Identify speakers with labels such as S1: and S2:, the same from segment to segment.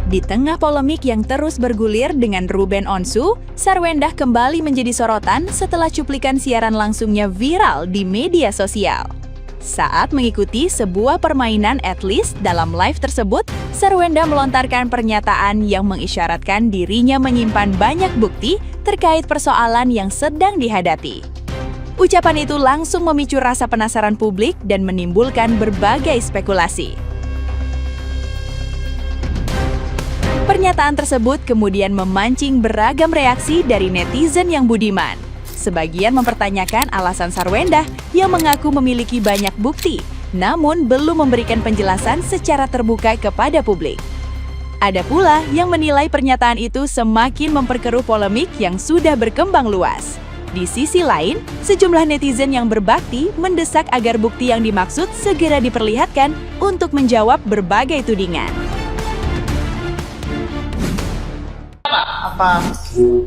S1: Di tengah polemik yang terus bergulir dengan Ruben Onsu, Sarwendah kembali menjadi sorotan setelah cuplikan siaran langsungnya viral di media sosial. Saat mengikuti sebuah permainan Atlist dalam live tersebut, Sarwendah melontarkan pernyataan yang mengisyaratkan dirinya menyimpan banyak bukti terkait persoalan yang sedang dihadapi. Ucapan itu langsung memicu rasa penasaran publik dan menimbulkan berbagai spekulasi. Pernyataan tersebut kemudian memancing beragam reaksi dari netizen yang budiman. Sebagian mempertanyakan alasan Sarwendah yang mengaku memiliki banyak bukti, namun belum memberikan penjelasan secara terbuka kepada publik. Ada pula yang menilai pernyataan itu semakin memperkeruh polemik yang sudah berkembang luas. Di sisi lain, sejumlah netizen yang berbakti mendesak agar bukti yang dimaksud segera diperlihatkan untuk menjawab berbagai tudingan.
S2: Apa?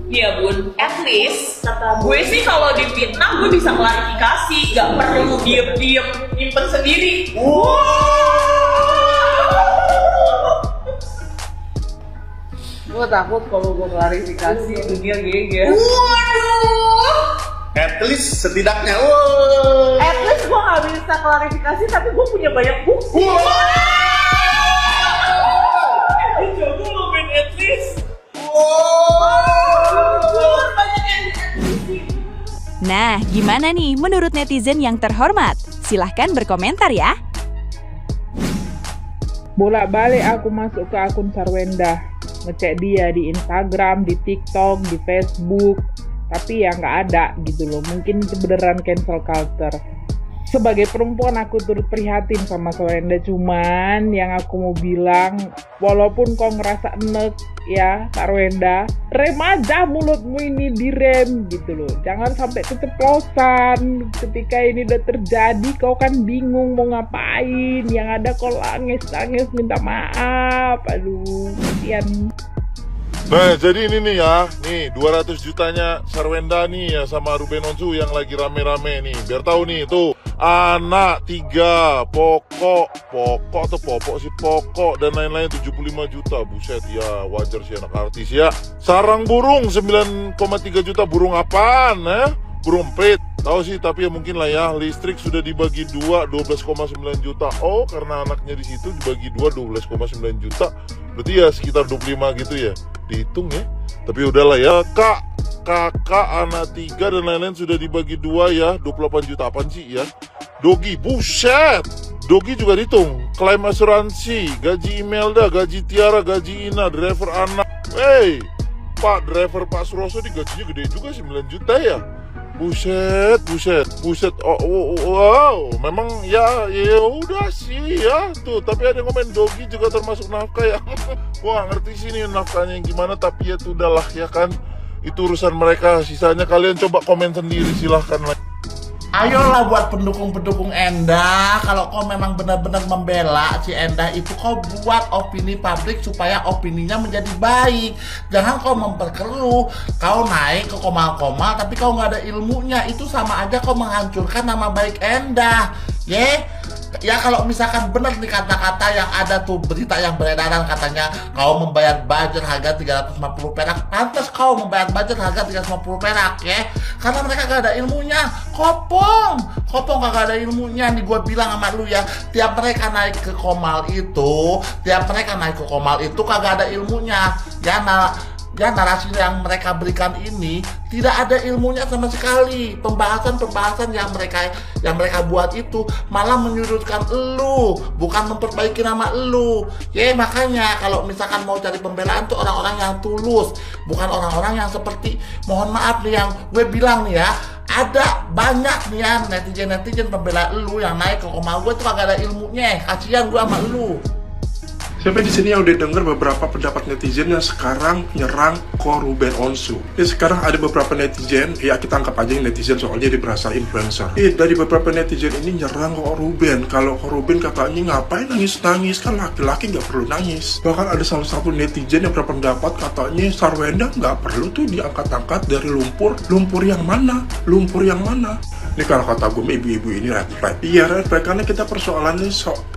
S3: Iya bun, at least kata gue sih kalau difitnah gue bisa klarifikasi, gak perlu diem-diem nyimpen sendiri.
S2: Gue takut kalau gue klarifikasi dunia geger.
S4: At least setidaknya,
S2: At least gue gak bisa klarifikasi tapi gue punya banyak bukti.
S3: Jago lo main at least.
S1: Nah, gimana nih menurut netizen yang terhormat? Silahkan berkomentar ya.
S2: Bolak-balik aku masuk ke akun Sarwendah, ngecek dia di Instagram, di TikTok, di Facebook, tapi ya nggak ada gitu loh. Mungkin itu beneran cancel culture. Sebagai perempuan aku turut prihatin sama Sarwendah, cuman yang aku mau bilang, walaupun kau ngerasa enek ya Sarwendah, rem aja mulutmu ini, direm gitu loh. Jangan sampai keceplosan. Ketika ini udah terjadi kau kan bingung mau ngapain, yang ada kau nangis minta maaf. Aduh, kasihan.
S5: Nah, jadi ini nih ya, nih 200 jutanya Sarwendah nih ya sama Ruben Onsu yang lagi rame-rame nih. Biar tahu nih, tuh anak 3, pokok atau popok sih, pokok dan lain-lain 75 juta. Buset ya, wajar sih anak artis ya. Sarang burung 9,3 juta, burung apaan Burung emprit. Tahu sih, tapi ya mungkin lah ya. Listrik sudah dibagi 2, 12,9 juta. Oh, karena anaknya di situ dibagi 2, 12,9 juta. Berarti ya sekitar 25 gitu ya. Dihitung ya. Tapi udahlah ya. Kakak, anak 3 dan lain-lain sudah dibagi 2 ya. 28 juta apaan sih ya. Dogi, buset. Dogi juga dihitung. Klaim asuransi, gaji Imelda, gaji Tiara, gaji Ina, driver anak. Hey, Pak driver Pak Suroso gajinya gede juga 9 juta ya. Buset. Wow, memang ya udah sih ya tuh. Tapi ada yang komen Dogi juga termasuk nafkah ya. Gua gak ngerti sih nih nafkahnya yang gimana, tapi ya tuh udahlah ya kan. Itu urusan mereka. Sisanya kalian coba komen sendiri, silahkan lah.
S4: ayolah buat pendukung-pendukung Endah. Kalau kau memang benar-benar membela si Endah itu, kau buat opini publik supaya opininya menjadi baik. Jangan kau memperkeruh, kau naik ke komal-komal tapi kau nggak ada ilmunya. Itu sama aja kau menghancurkan nama baik Endah. Ya kalau misalkan benar nih kata-kata yang ada tuh, berita yang beredaran katanya kau membayar budget harga 350 perak, pantas kau membayar budget harga 350 perak ya, karena mereka gak ada ilmunya. Kopong gak ada ilmunya nih, gue bilang sama lu ya. Tiap mereka naik ke komal itu kagak ada ilmunya ya, narasi yang mereka berikan ini tidak ada ilmunya sama sekali. Pembahasan yang mereka buat itu malah menyudutkan elu, bukan memperbaiki nama elu. Ya makanya kalau misalkan mau cari pembelaan tuh orang-orang yang tulus, bukan orang-orang yang seperti, mohon maaf nih yang gue bilang nih ya, ada banyak nih ya netizen pembela elu yang naik ke komal gue tuh kagak ada ilmunya. Kasihan gue sama elu.
S6: Siapa di sini yang udah denger beberapa pendapat netizen yang sekarang nyerang ko Ruben Onsu? Ya sekarang ada beberapa netizen, ya kita anggap aja yang netizen soalnya dia berasal influencer. Dari beberapa netizen ini nyerang ko Ruben. Kalau ko Ruben katanya ngapain nangis-nangis, kan laki-laki nggak perlu nangis. Bahkan ada salah satu netizen yang berpendapat katanya Sarwendah nggak perlu tuh diangkat-angkat dari lumpur. Lumpur yang mana? Ini kalau kata gue ibu-ibu ini red flag. Iya red flag, karena kita persoalannya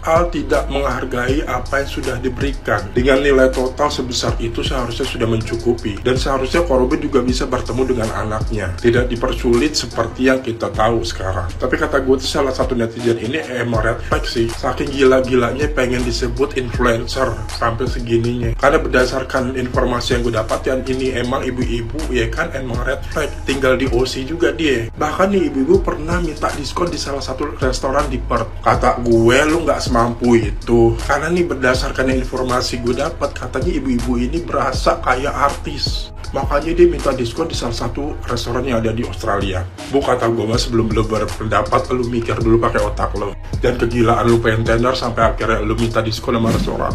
S6: soal tidak menghargai apa yang sudah diberikan. Dengan nilai total sebesar itu seharusnya sudah mencukupi, dan seharusnya korban juga bisa bertemu dengan anaknya, tidak dipersulit seperti yang kita tahu sekarang. Tapi kata gue tuh salah satu netizen ini emang red flag sih, saking gila-gilanya pengen disebut influencer sampai segininya. Karena berdasarkan informasi yang gue dapat, ini emang ibu-ibu ya kan, emang red flag, tinggal di OC juga dia. Bahkan nih ibu-ibu pernah minta diskon di salah satu restoran di Perth. Kata gue, lu nggak semampu itu. Karena nih berdasarkan informasi gue dapat, katanya ibu-ibu ini berasa kayak artis, makanya dia minta diskon di salah satu restoran yang ada di Australia. Bu, kata gue mah sebelum lu berpendapat, lu mikir dulu pakai otak lo. Dan kegilaan lu pengen tender sampai akhirnya lu minta diskon sama restoran.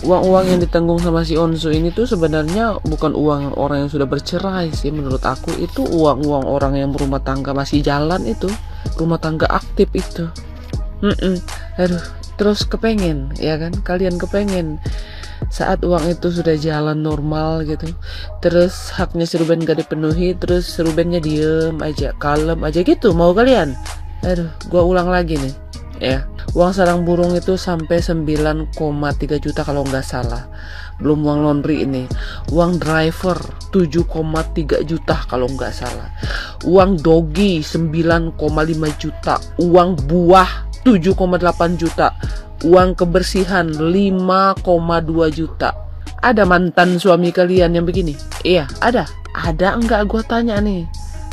S7: Uang-uang yang ditanggung sama si Onsu ini tuh sebenarnya bukan uang orang yang sudah bercerai sih. Menurut aku itu uang-uang orang yang berumah tangga masih jalan itu, rumah tangga aktif itu. Aduh, terus kepengen ya kan, kalian kepengen saat uang itu sudah jalan normal gitu, terus haknya si Ruben gak dipenuhi, terus si Rubennya diem aja, kalem aja gitu, mau kalian? Aduh, gua ulang lagi nih ya, uang sarang burung itu sampai 9,3 juta kalau nggak salah, belum uang laundry ini, uang driver 7,3 juta kalau nggak salah, uang dogi 9,5 juta, uang buah 7,8 juta, uang kebersihan 5,2 juta. Ada mantan suami kalian yang begini? Iya, ada enggak? Gua tanya nih,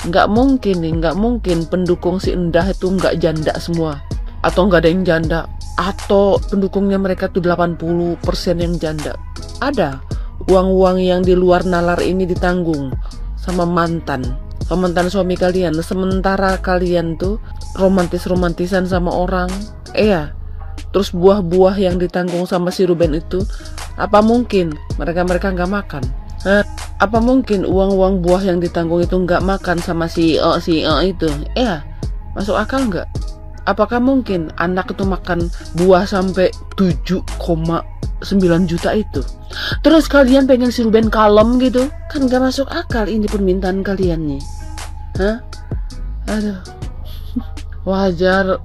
S7: nggak mungkin pendukung si Endah itu nggak janda semua, atau nggak ada yang janda, atau pendukungnya mereka tuh 80% yang janda. Ada uang-uang yang di luar nalar ini ditanggung sama mantan suami kalian, sementara kalian tuh romantisan sama orang. Iya, terus buah-buah yang ditanggung sama si Ruben itu, apa mungkin mereka nggak makan? Apa mungkin uang buah yang ditanggung itu nggak makan sama si itu? Iya, masuk akal nggak? Apakah mungkin anak itu makan buah sampai 7,9 juta itu? Terus kalian pengen si Ruben kalem gitu? Kan gak masuk akal ini permintaan kalian nih. Aduh. Wajar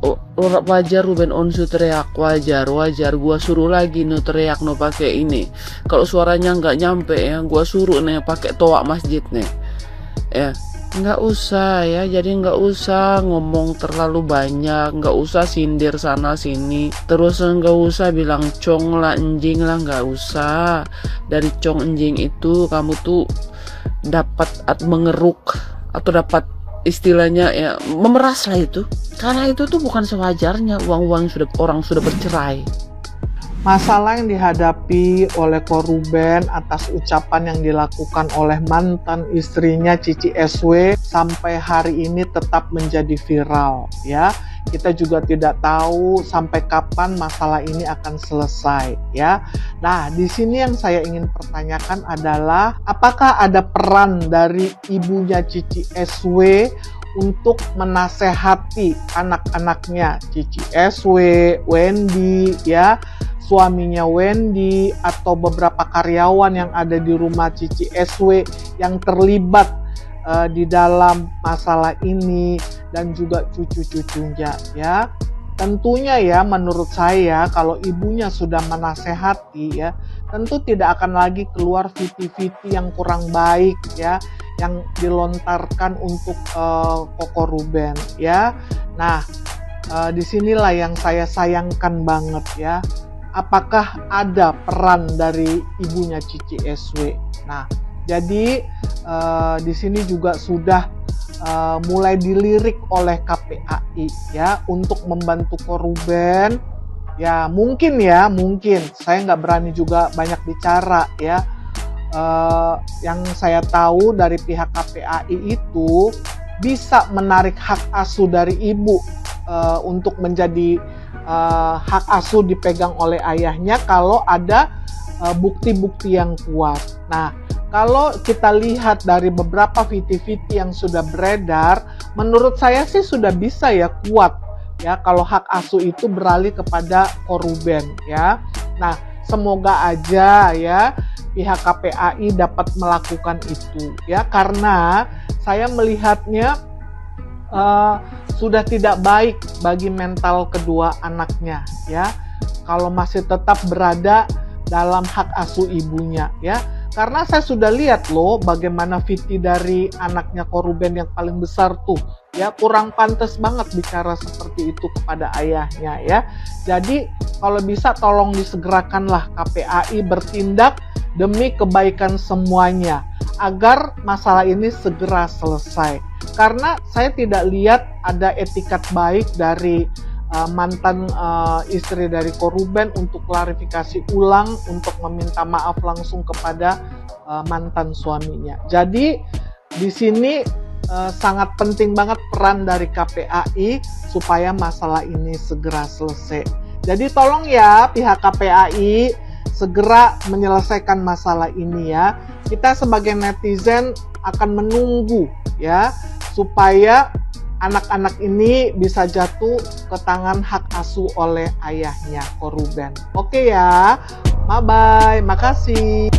S7: Ruben Onsu teriak, wajar. Gua suruh lagi no teriak no pakai ini. Kalau suaranya nggak nyampe ya, gua suruh nih pakai toa masjid nih. Ya. Nggak usah ya, jadi nggak usah ngomong terlalu banyak, nggak usah sindir sana sini, terus nggak usah bilang cong lah enjing lah, nggak usah. Dari cong enjing itu kamu tuh dapat mengeruk atau dapat istilahnya ya memeras lah itu, karena itu tuh bukan sewajarnya uang orang sudah bercerai.
S2: Masalah yang dihadapi oleh Ko Ruben atas ucapan yang dilakukan oleh mantan istrinya Cici SW sampai hari ini tetap menjadi viral ya. Kita juga tidak tahu sampai kapan masalah ini akan selesai ya. Nah, di sini yang saya ingin pertanyakan adalah apakah ada peran dari ibunya Cici SW untuk menasehati anak-anaknya Cici SW, Wendy ya, suaminya Wendy, atau beberapa karyawan yang ada di rumah Cici SW yang terlibat di dalam masalah ini, dan juga cucu-cucunya ya. Tentunya ya, menurut saya kalau ibunya sudah menasehati ya, tentu tidak akan lagi keluar viti-viti yang kurang baik ya, yang dilontarkan untuk Koko Ruben ya. Nah, disinilah yang saya sayangkan banget ya. Apakah ada peran dari ibunya Cici SW? Nah, jadi di sini juga sudah mulai dilirik oleh KPAI ya untuk membantu Ko Ruben. Ya mungkin saya nggak berani juga banyak bicara ya. Yang saya tahu dari pihak KPAI itu bisa menarik hak asuh dari ibu untuk menjadi hak asuh dipegang oleh ayahnya kalau ada bukti-bukti yang kuat. Nah, kalau kita lihat dari beberapa viti-viti yang sudah beredar, menurut saya sih sudah bisa ya kuat ya kalau hak asuh itu beralih kepada Ko Ruben ya. Nah, semoga aja ya pihak KPAI dapat melakukan itu ya, karena saya melihatnya
S8: sudah tidak baik bagi mental kedua anaknya ya. Kalau masih tetap berada dalam hak asuh ibunya ya. Karena saya sudah lihat loh bagaimana Viti dari anaknya Koruben yang paling besar tuh ya, kurang pantas banget bicara seperti itu kepada ayahnya ya. Jadi kalau bisa tolong disegerakanlah KPAI bertindak demi kebaikan semuanya agar masalah ini segera selesai. Karena saya tidak lihat ada etikat baik dari mantan istri dari Koruben untuk klarifikasi ulang, untuk meminta maaf langsung kepada mantan suaminya. Jadi di sini sangat penting banget peran dari KPAI supaya masalah ini segera selesai. Jadi tolong ya pihak KPAI segera menyelesaikan masalah ini ya. Kita sebagai netizen akan menunggu ya supaya anak-anak ini bisa jatuh ke tangan hak asuh oleh ayahnya Koruben. Oke ya, bye-bye, makasih.